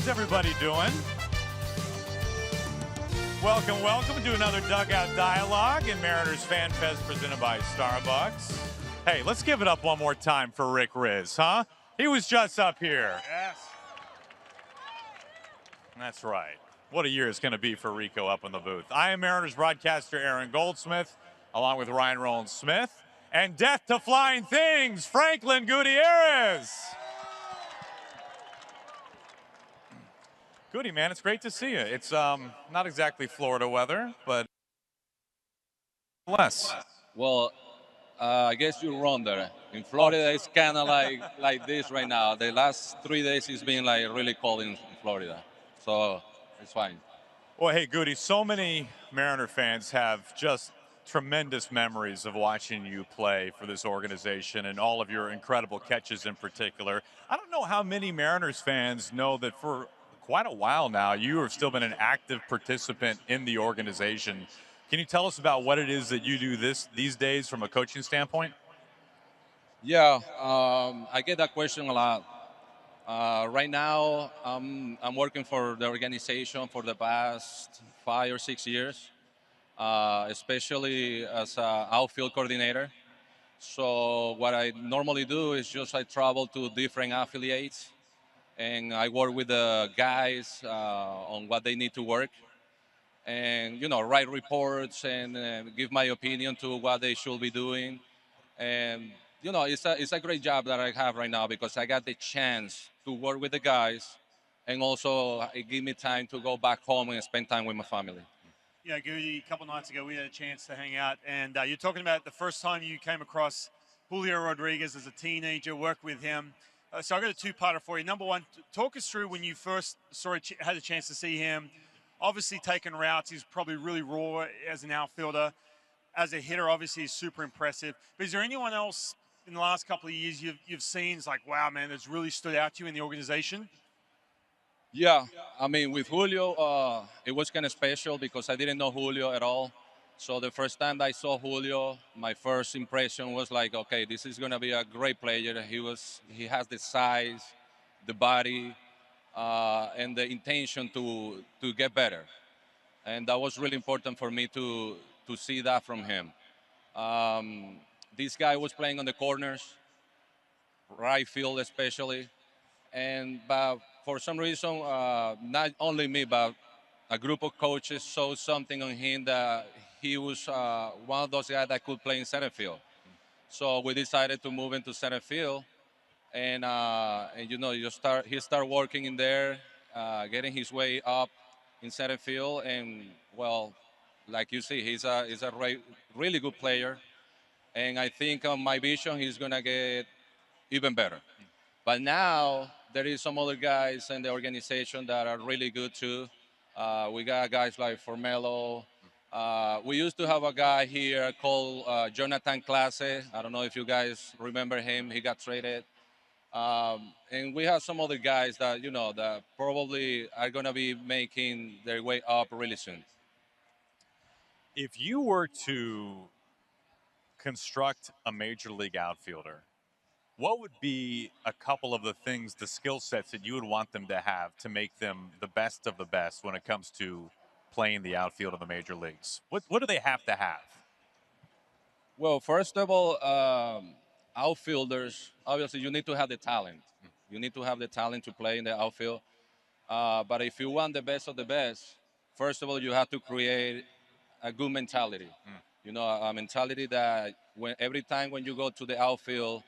How's everybody doing? Welcome, welcome to another Dugout Dialogue in Mariners FanFest presented by Starbucks. Hey, let's give it up one more time for Rick Riz, huh? He was just up here. Yes. That's right. What a year it's going to be for Rico up in the booth. I am Mariners broadcaster Aaron Goldsmith, along with Ryan Rollins-Smith, and death to flying things, Franklin Gutierrez. Goody, man, it's great to see you. It's not exactly Florida weather, but less. Well, I guess you're wrong there. In Florida, it's kind of like this right now. The last 3 days, it's been like really cold in Florida, so it's fine. Well, hey, Goody, so many Mariner fans have just tremendous memories of watching you play for this organization and all of your incredible catches in particular. I don't know how many Mariners fans know that for quite a while now, you have still been an active participant in the organization. Can you tell us about what it is that you do these days from a coaching standpoint? Yeah, I get that question a lot. Right now, I'm working for the organization for the past 5 or 6 years, especially as an outfield coordinator. So what I normally do is just I travel to different affiliates and I work with the guys on what they need to work, and write reports and give my opinion to what they should be doing. And it's a great job that I have right now because I got the chance to work with the guys, and also it give me time to go back home and spend time with my family. Yeah, Goody, a couple nights ago we had a chance to hang out, and you're talking about the first time you came across Julio Rodriguez as a teenager, worked with him. So I got a two-parter for you. Number one, talk us through when you first had a chance to see him. Obviously taking routes, he's probably really raw as an outfielder. As a hitter, obviously he's super impressive. But is there anyone else in the last couple of years you've seen, it's like, wow, man, that's really stood out to you in the organization? Yeah, I mean, with Julio, it was kind of special because I didn't know Julio at all. So the first time I saw Julio, my first impression was like, okay, this is going to be a great player. He has the size, the body, and the intention to get better. And that was really important for me to see that from him. This guy was playing on the corners, right field especially, but for some reason, not only me, but a group of coaches saw something on him that he was one of those guys that could play in center field. So we decided to move into center field, and he started working in there, getting his way up in center field, and well, like you see, he's a really good player, and I think on my vision he's gonna get even better. But now there is some other guys in the organization that are really good too. We got guys like Formelo. We used to have a guy here called Jonathan Clase. I don't know if you guys remember him. He got traded. And we have some other guys that probably are going to be making their way up really soon. If you were to construct a major league outfielder, what would be a couple of the things, the skill sets that you would want them to have to make them the best of the best when it comes to playing the outfield of the major leagues? What do they have to have? Well, first of all, outfielders, obviously, you need to have the talent. You need to have the talent to play in the outfield. But if you want the best of the best, first of all, you have to create a good mentality. A mentality that every time when you go to the outfield,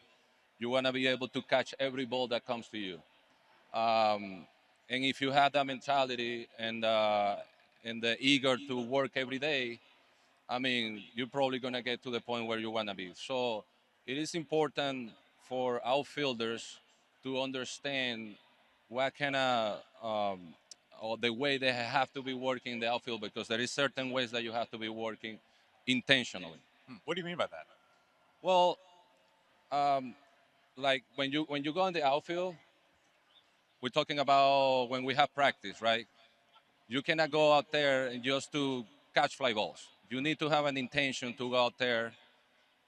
you want to be able to catch every ball that comes to you. And if you have that mentality and the eager to work every day, I mean, you're probably going to get to the point where you want to be. So it is important for outfielders to understand what kind of or the way they have to be working in the outfield, because there is certain ways that you have to be working intentionally. What do you mean by that? Well, like when you go in the outfield, we're talking about when we have practice, right? You cannot go out there and just to catch fly balls. You need to have an intention to go out there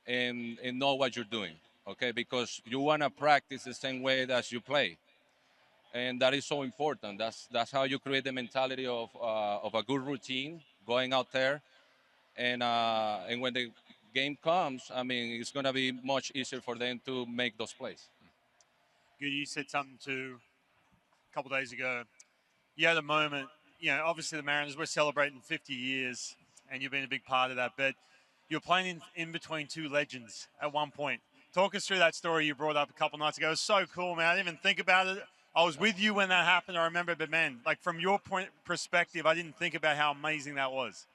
and know what you're doing, okay? Because you want to practice the same way as you play. and that is so important. That's how you create the mentality of a good routine going out there, and when the game comes, I mean, it's gonna be much easier for them to make those plays. Goody, you said something to a couple days ago. You had a moment, obviously the Mariners were celebrating 50 years, and you've been a big part of that, but you're playing in between two legends at one point. Talk us through that story you brought up a couple nights ago. It was so cool, man. I didn't even think about it. I was with you when that happened, I remember, but man, like from your perspective, I didn't think about how amazing that was.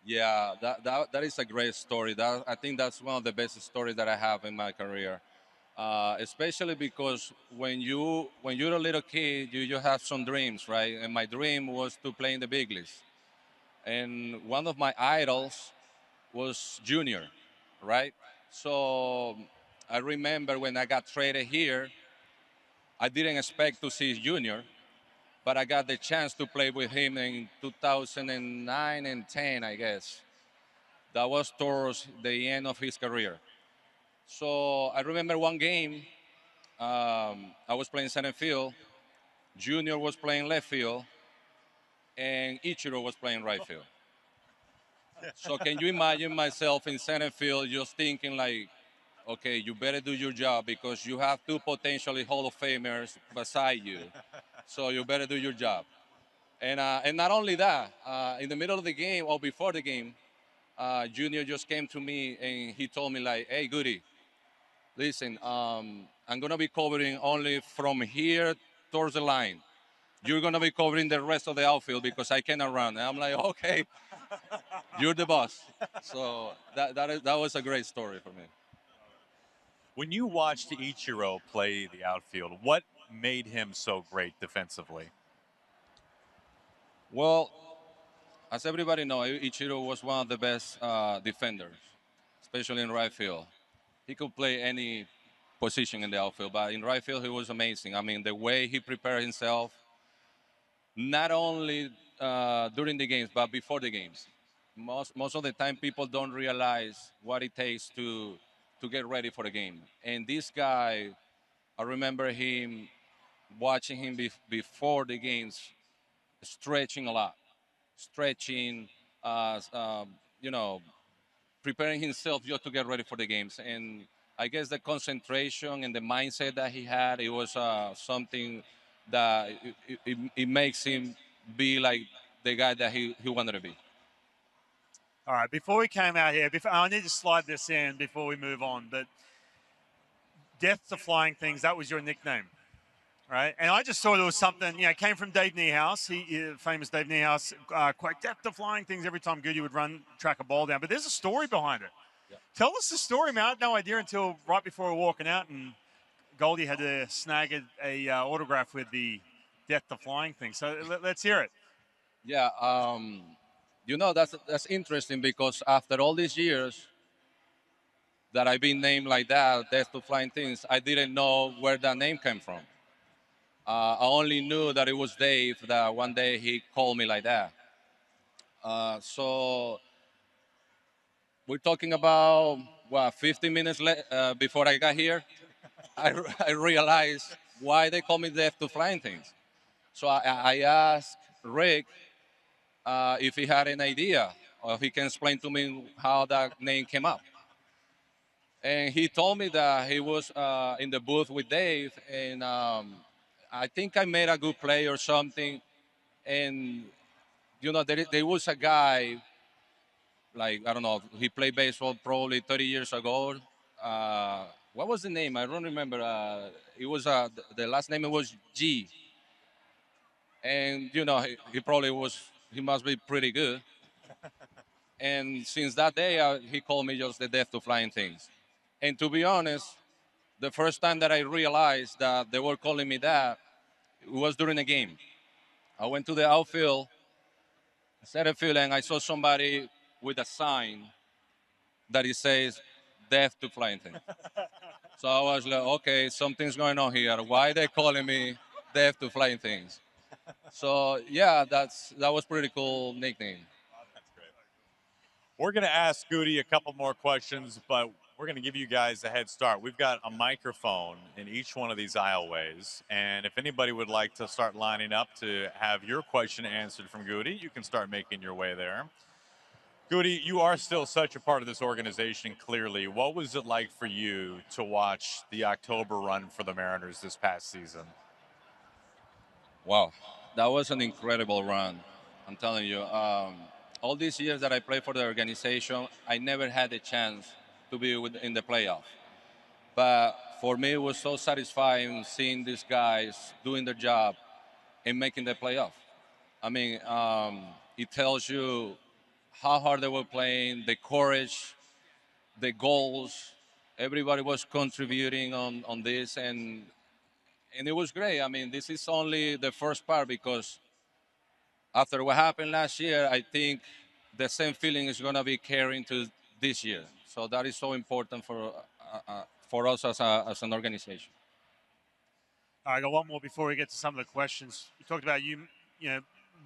Yeah, that is a great story. I think that's one of the best stories that I have in my career. Especially because when you're a little kid, you have some dreams, right? And my dream was to play in the big leagues. And one of my idols was Junior, right? So I remember when I got traded here, I didn't expect to see Junior, but I got the chance to play with him in 2009 and 10, I guess. That was towards the end of his career. So I remember one game, I was playing center field, Junior was playing left field, and Ichiro was playing right field. So can you imagine myself in center field just thinking like, okay, you better do your job because you have two potentially Hall of Famers beside you. So you better do your job. And not only that, in the middle of the game or before the game, Junior just came to me and he told me like, hey, Goody, listen, I'm gonna be covering only from here towards the line. You're gonna be covering the rest of the outfield because I cannot run. And I'm like, okay, you're the boss. So that was a great story for me. When you watched Ichiro play the outfield, what made him so great defensively? Well, as everybody knows, Ichiro was one of the best defenders, especially in right field. He could play any position in the outfield, but in right field he was amazing. I mean, the way he prepared himself, not only during the games but before the games. Most of the time, people don't realize what it takes to get ready for the game. And this guy, I remember him watching him before the games, stretching a lot, stretching, you know, preparing himself just to get ready for the games. And I guess the concentration and the mindset that he had, it was something that it makes him be like the guy that he wanted to be. All right, before we came out here, I need to slide this in before we move on, but Death to Flying Things, that was your nickname, right? And I just thought it was something, came from Dave Niehaus, famous Dave Niehaus, quote, Death to Flying Things every time Goody would track a ball down. But there's a story behind it. Yeah. Tell us the story, man. I had no idea until right before we were walking out, and Goldie had to snag a autograph with the Death to Flying Thing. So let's hear it. Yeah, that's interesting because after all these years that I've been named like that, Death to Flying Things, I didn't know where that name came from. I only knew that it was Dave. That one day he called me like that. So we're talking about what 15 minutes before I got here. I realized why they call me Death to Flying Things. So I asked Rick if he had an idea or if he can explain to me how that name came up. And he told me that he was in the booth with Dave, and I think I made a good play or something. And there was a guy, like, I don't know, he played baseball probably 30 years ago. What was the name? I don't remember. It was the last name was G, and he probably he must be pretty good. And since that day, he called me just the Death to Flying Things. And to be honest, the first time that I realized that they were calling me that, it was during a game. I went to the outfield, center field, and I saw somebody with a sign that it says "Death to Flying Things." So I was like, okay, something's going on here. Why they calling me Death to Flying Things? So yeah, that was pretty cool nickname. We're going to ask Goody a couple more questions, but we're going to give you guys a head start. We've got a microphone in each one of these aisleways. And if anybody would like to start lining up to have your question answered from Goody, you can start making your way there. Goody, you are still such a part of this organization, clearly. What was it like for you to watch the October run for the Mariners this past season? Wow, that was an incredible run. I'm telling you. All these years that I played for the organization, I never had the chance to be in the playoff. But for me, it was so satisfying seeing these guys doing their job and making the playoff. I mean, it tells you how hard they were playing, the courage, the goals. Everybody was contributing on this, and it was great. I mean, this is only the first part because after what happened last year, I think the same feeling is going to be carrying to this year. So that is so important for us as an organization. I got one more before we get to some of the questions. You talked about you know,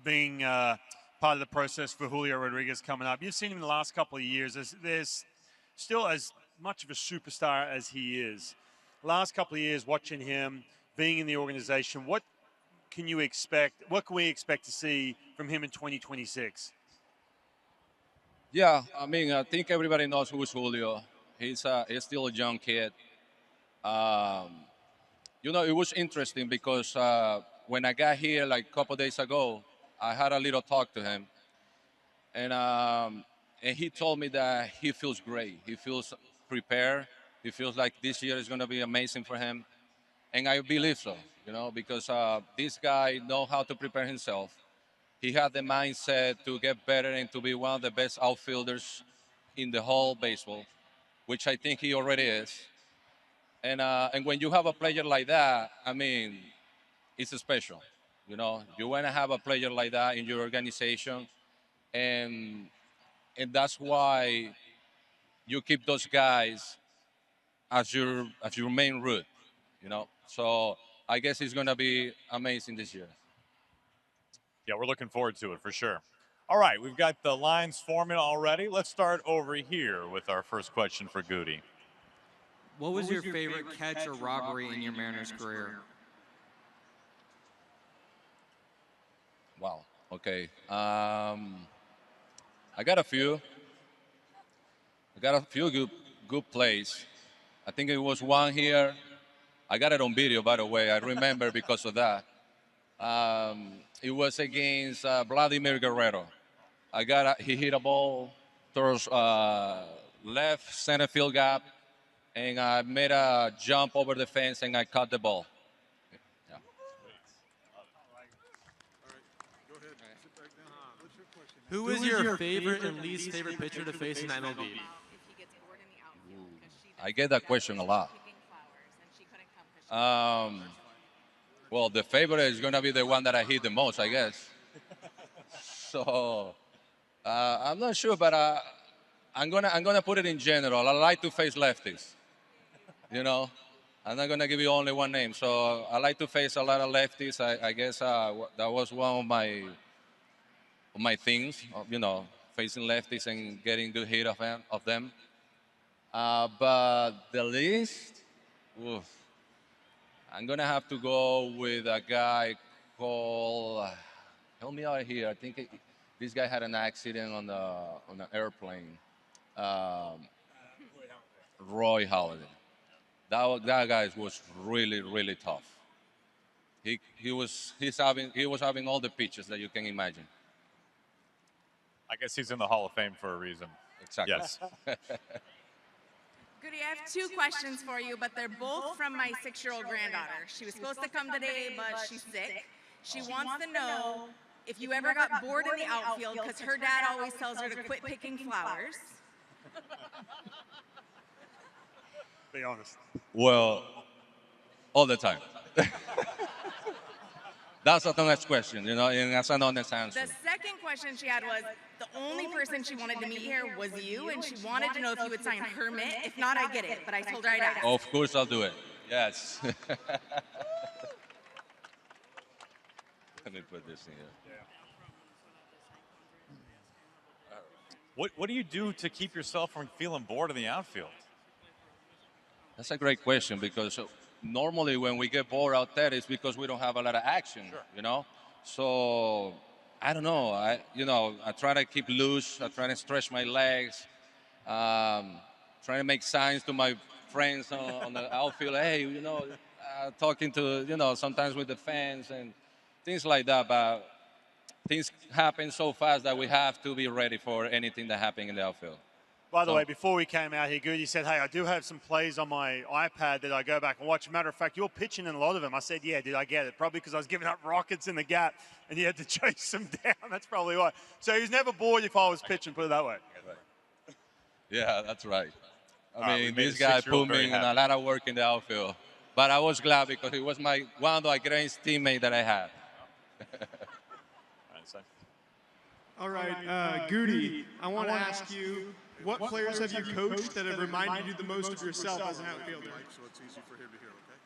being part of the process for Julio Rodriguez coming up. You've seen him in the last couple of years. There's still as much of a superstar as he is. Last couple of years, watching him, being in the organization, what can you expect? What can we expect to see from him in 2026? Yeah, I mean, I think everybody knows who is Julio. He's still a young kid. Um, you know, it was interesting because when I got here like a couple days ago, I had a little talk to him, and he told me that he feels great. He feels prepared. He feels like this year is going to be amazing for him, and I believe so. You know, because this guy knows how to prepare himself. He had the mindset to get better and to be one of the best outfielders in the whole baseball, which I think he already is. And when you have a player like that, I mean, it's special. You know, you want to have a player like that in your organization, and and that's why you keep those guys as your main route. You know, so I guess it's gonna be amazing this year. Yeah, we're looking forward to it for sure. All right, we've got the lines forming already. Let's start over here with our first question for Goody. What was your favorite catch or robbery in your Mariners career? Wow. Okay. I got a few. I got a few good plays. I think it was one here. I got it on video, by the way. I remember because of that. It was against Vladimir Guerrero. He hit a ball towards left center field gap, and I made a jump over the fence and I caught the ball. Yeah. Who is your favorite and least favorite pitcher to face in MLB? I get that question a lot. Well, the favorite is going to be the one that I hit the most, I guess. So I'm not sure, but I'm gonna put it in general. I like to face lefties. You know, I'm not gonna give you only one name. So I like to face a lot of lefties. I guess that was one of my things. You know, facing lefties and getting good hit of them. But the least, oof, I'm gonna have to go with a guy called. Help me out here. I think this guy had an accident on an airplane. Um, Roy Halladay. That guy was really tough. He was having all the pitches that you can imagine. I guess he's in the Hall of Fame for a reason. Exactly. Yes. Goody, I have two questions for you, but they're both from my 6-year-old granddaughter. She was supposed to come today, but she's sick. She wants to know if you ever got bored in the outfield because her dad always tells her to quit picking flowers. Be honest. Well, all the time. That's the next question, you know, and that's an honest answer. The second question she had was, the only person she wanted to meet here was you, and she wanted to know if you would sign her mitt. If not, I get it, but I told her I'd ask. Of course, I'll do it. Yes. Let me put this in here. What do you do to keep yourself from feeling bored in the outfield? That's a great question because normally when we get bored out there, it's because we don't have a lot of action, you know. So I don't know. I try to keep loose. I try to stretch my legs. Trying to make signs to my friends on the outfield. Hey, talking to sometimes with the fans and things like that. But things happen so fast that we have to be ready for anything that happens in the outfield. By the So- way, before we came out here, Goody said, hey, I do have some plays on my iPad that I go back and watch. Matter of fact, you're pitching in a lot of them. I said, yeah, dude, I get it. Probably because I was giving up rockets in the gap and you had to chase them down. That's probably why. So he was never bored if I was pitching, put it that way. Yeah, that's right. I right, we mean, made this a guy 6-year-old put very me in a happy. lot of work in the outfield. But I was glad because he was one of the greatest teammates that I had. All right, Goody, I want to ask you, what players have you coached that have reminded you the most of yourself as an outfielder? So it's easy for him to hear, okay?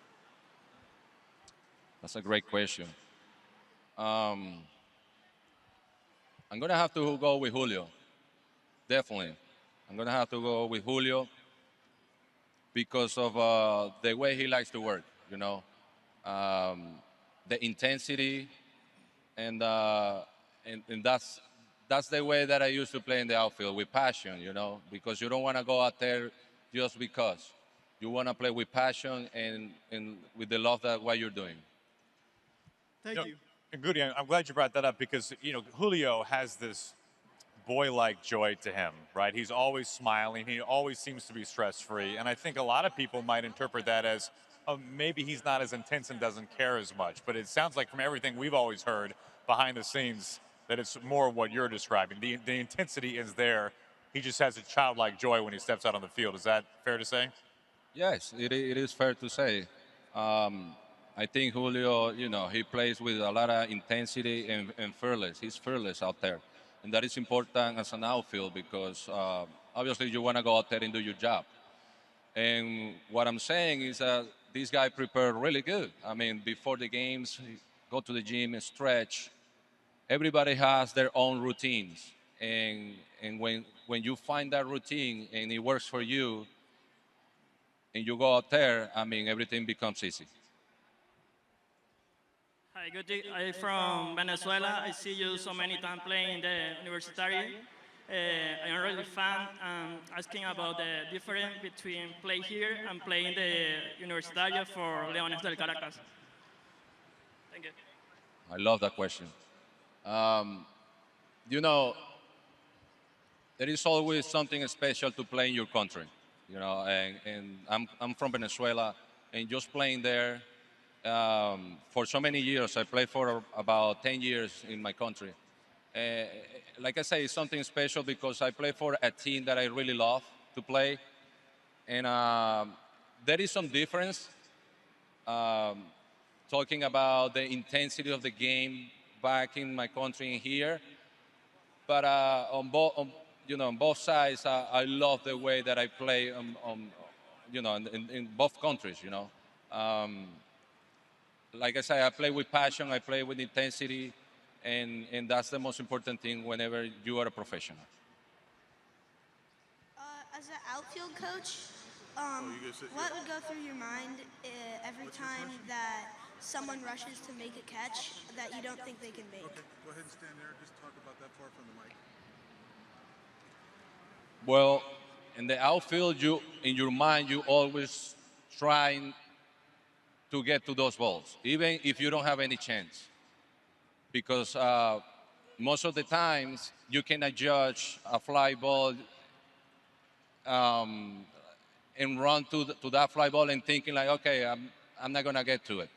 That's a great question. I'm going to have to go with Julio. Definitely. I'm going to have to go with Julio because of the way he likes to work, the intensity, and that's the way that I used to play in the outfield, with passion, because you don't want to go out there just because. You want to play with passion and with the love that what you're doing. Thank you. And Goody, I'm glad you brought that up because, Julio has this boy-like joy to him, right? He's always smiling. He always seems to be stress-free. And I think a lot of people might interpret that as, oh, maybe he's not as intense and doesn't care as much. But it sounds like from everything we've always heard behind the scenes that it's more what you're describing. The intensity is there. He just has a childlike joy when he steps out on the field. Is that fair to say? Yes, it is fair to say. I think Julio, he plays with a lot of intensity and fearless. He's fearless out there. And that is important as an outfield because obviously you want to go out there and do your job. And what I'm saying is that this guy prepared really good. I mean, before the games, he go to the gym and stretch. Everybody has their own routines. And when you find that routine and it works for you, and you go out there, I mean, everything becomes easy. Hi, Goody. I'm from Venezuela. I see you so many times playing the Universitari. I'm really fan and asking about the difference between play here and playing the Universitario for Leones del Caracas. Thank you. I love that question. You know, there is always something special to play in your country. And I'm from Venezuela, and just playing there for so many years. I played for about 10 years in my country. Like I say, it's something special because I play for a team that I really love to play. And there is some difference talking about the intensity of the game back in my country and here. But on both sides, I love the way that I play in both countries, Like I say, I play with passion, I play with intensity, and that's the most important thing whenever you are a professional. As an outfield coach, what would go through your mind every time that someone rushes to make a catch that you don't think they can make? Okay, go ahead and stand there. Just talk about that far from the mic. Well, in the outfield, in your mind, you always trying to get to those balls, even if you don't have any chance. Because most of the times, you cannot judge a fly ball and run to that fly ball and thinking like, okay, I'm not going to get to it.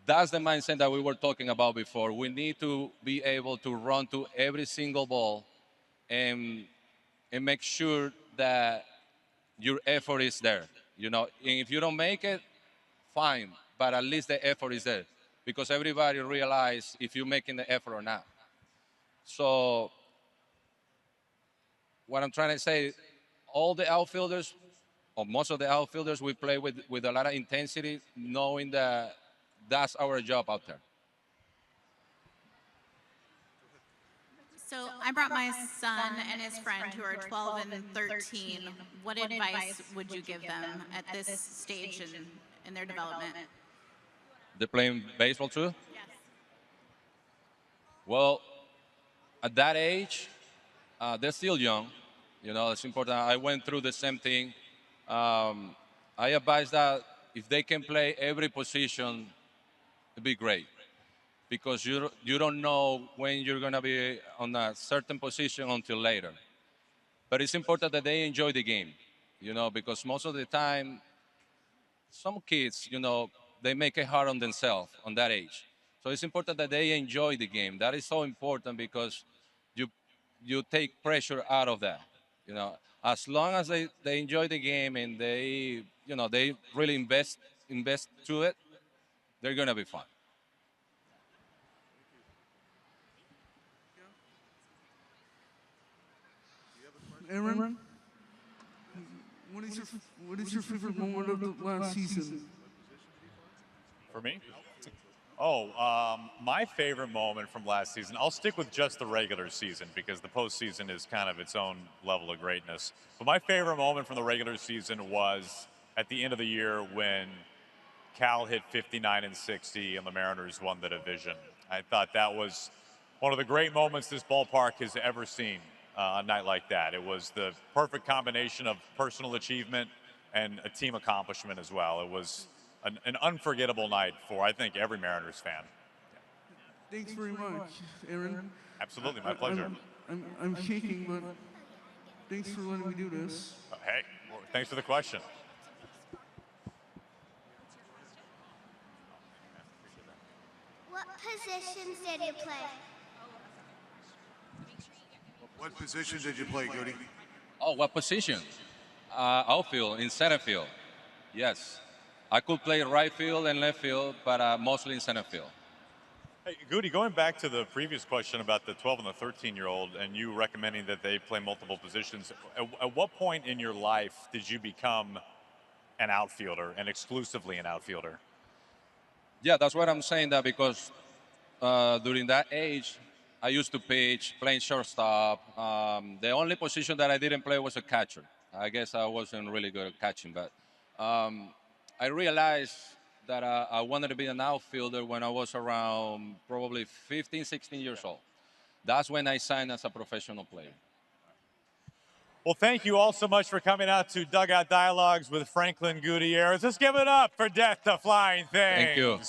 That's the mindset that we were talking about before. We need to be able to run to every single ball and make sure that your effort is there. And if you don't make it, fine, but at least the effort is there because everybody realizes if you're making the effort or not. So what I'm trying to say, all the outfielders, or most of the outfielders, we play with a lot of intensity, knowing that that's our job out there. So I brought my son and his friend who are 12 and 13. What advice would you give them at this stage in their development? They're playing baseball too? Yes. Well, at that age, they're still young. You know, it's important. I went through the same thing. I advise that if they can play every position, it'd be great because you don't know when you're going to be on a certain position until later. But it's important that they enjoy the game, you know, because most of the time, some kids, you know, they make it hard on themselves on that age. So it's important that they enjoy the game. That is so important because you you take pressure out of that. You know, as long as they enjoy the game and they really invest to it, they're gonna be fine. Aaron, what is your favorite moment of the last season? For me? Oh, my favorite moment from last season, I'll stick with just the regular season because the postseason is kind of its own level of greatness. But my favorite moment from the regular season was at the end of the year when Cal hit 59 and 60 and the Mariners won the division. I thought that was one of the great moments this ballpark has ever seen a night like that. It was the perfect combination of personal achievement and a team accomplishment as well. It was an unforgettable night for, I think, every Mariners fan. Thanks very much, Aaron. Absolutely, my pleasure. I'm shaking, but thanks for letting me do this. Hey, well, thanks for the question. What positions did you play? What position did you play, Goody? Oh, what position? Outfield, in center field. Yes. I could play right field and left field, but mostly in center field. Hey, Goody, going back to the previous question about the 12 and the 13-year-old and you recommending that they play multiple positions, at what point in your life did you become an outfielder and exclusively an outfielder? Yeah, that's what I'm saying, that because during that age, I used to pitch, playing shortstop. The only position that I didn't play was a catcher. I guess I wasn't really good at catching, but I realized that I wanted to be an outfielder when I was around probably 15, 16 years old. That's when I signed as a professional player. Well, thank you all so much for coming out to Dugout Dialogues with Franklin Gutierrez. Let's give it up for Death to Flying Things. Thank you.